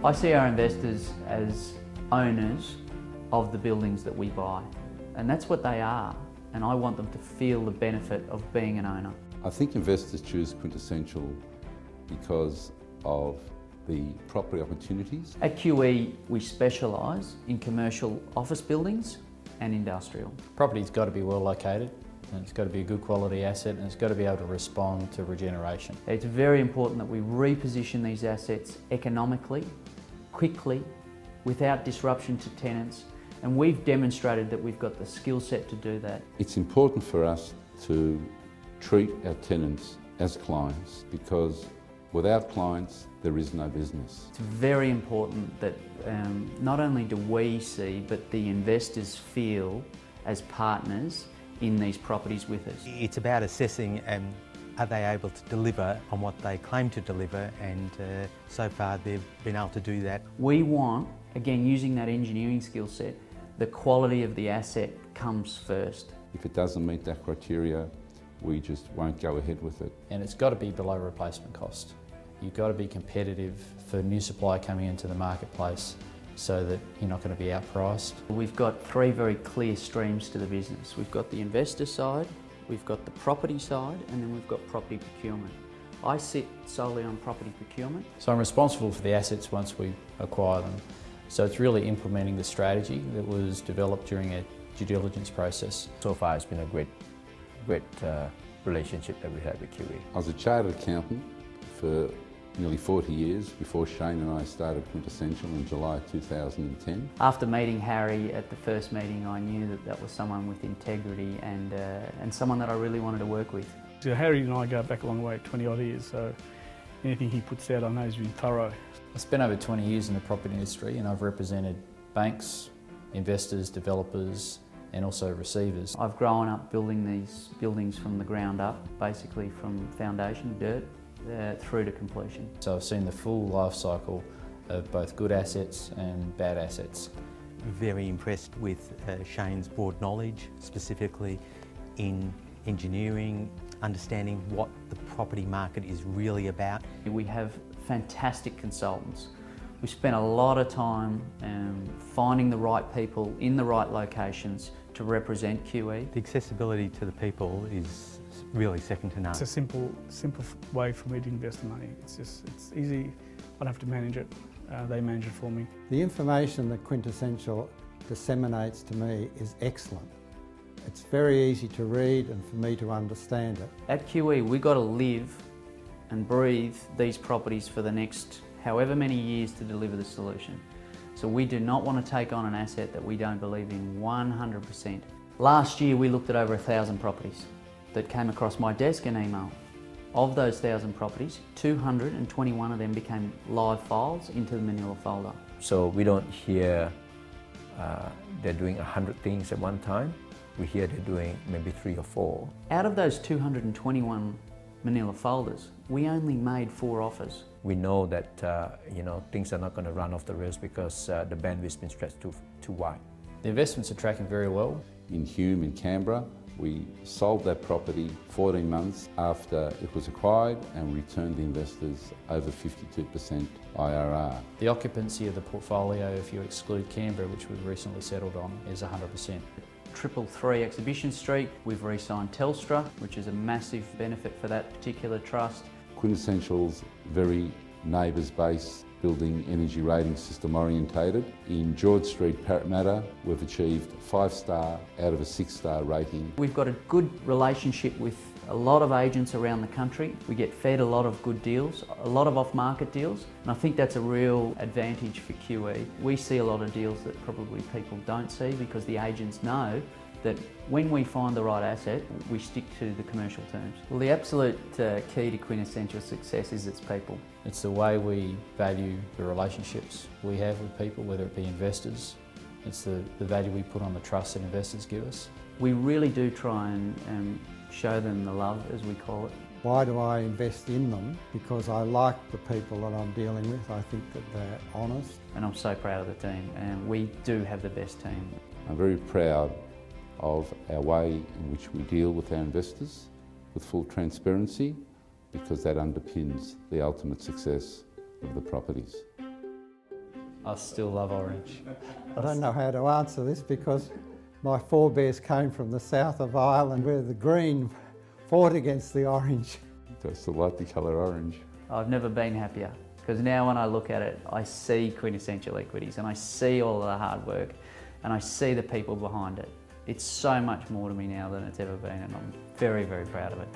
I see our investors as owners of the buildings that we buy, and that's what they are, and I want them to feel the benefit of being an owner. I think investors choose Quintessential because of the property opportunities. At QE, we specialise in commercial office buildings and industrial. Property's got to be well located, and it's got to be a good quality asset, and it's got to be able to respond to regeneration. It's very important that we reposition these assets economically, quickly, without disruption to tenants, and we've demonstrated that we've got the skill set to do that. It's important for us to treat our tenants as clients, because without clients there is no business. It's very important that not only do we see, but the investors feel as partners in these properties with us. It's about assessing are they able to deliver on what they claim to deliver, and so far they've been able to do that. We want, again using that engineering skill set, the quality of the asset comes first. If it doesn't meet that criteria, we just won't go ahead with it. And it's got to be below replacement cost. You've got to be competitive for new supply coming into the marketplace so that you're not going to be outpriced. We've got three very clear streams to the business. We've got the investor side, we've got the property side, and then we've got property procurement. I sit solely on property procurement. So I'm responsible for the assets once we acquire them. So it's really implementing the strategy that was developed during a due diligence process. So far it's been a great relationship that we have with QE. I was a chartered accountant for nearly 40 years before Shane and I started Quintessential in July 2010. After meeting Harry at the first meeting, I knew that that was someone with integrity and someone that I really wanted to work with. So Harry and I go back a long way, 20 odd years, so anything he puts out I know he's been thorough. I spent over 20 years in the property industry, and I've represented banks, investors, developers, and also receivers. I've grown up building these buildings from the ground up, basically from foundation, dirt, through to completion. So I've seen the full life cycle of both good assets and bad assets. Very impressed with Shane's broad knowledge, specifically in engineering, understanding what the property market is really about. We have fantastic consultants. We spent a lot of time finding the right people in the right locations to represent QE. The accessibility to the people is really second to none. It's a simple way for me to invest the money. It's easy. I don't have to manage it. They manage it for me. The information that Quintessential disseminates to me is excellent. It's very easy to read and for me to understand it. At QE, we've got to live and breathe these properties for the next however many years to deliver the solution. So we do not want to take on an asset that we don't believe in 100%. Last year we looked at over 1,000 properties that came across my desk and email. Of those 1,000 properties, 221 of them became live files into the Manila folder. So we don't hear they're doing 100 things at one time. We hear they're doing maybe 3 or 4. Out of those 221 Manila folders, we only made 4 offers. We know that things are not going to run off the rails because the bandwidth's been stretched too wide. The investments are tracking very well. In Hume in Canberra, we sold that property 14 months after it was acquired and returned the investors over 52% IRR. The occupancy of the portfolio, if you exclude Canberra, which we've recently settled on, is 100%. 333 Exhibition Street, we've re-signed Telstra, which is a massive benefit for that particular trust. Quintessential's very neighbours-based building energy rating system orientated. In George Street, Parramatta, we've achieved 5-star out of a 6-star rating. We've got a good relationship with a lot of agents around the country. We get fed a lot of good deals, a lot of off-market deals, and I think that's a real advantage for QE. We see a lot of deals that probably people don't see because the agents know that when we find the right asset, we stick to the commercial terms. Well, the absolute key to Quintessential success is its people. It's the way we value the relationships we have with people, whether it be investors. It's the value we put on the trust that investors give us. We really do try and show them the love, as we call it. Why do I invest in them? Because I like the people that I'm dealing with. I think that they're honest. And I'm so proud of the team, and we do have the best team. I'm very proud of our way in which we deal with our investors with full transparency, because that underpins the ultimate success of the properties. I still love orange. I don't know how to answer this because my forebears came from the south of Ireland where the green fought against the orange. I still like the colour orange. I've never been happier because now when I look at it, I see Quintessential Equities and I see all of the hard work and I see the people behind it. It's so much more to me now than it's ever been, and I'm very, very proud of it.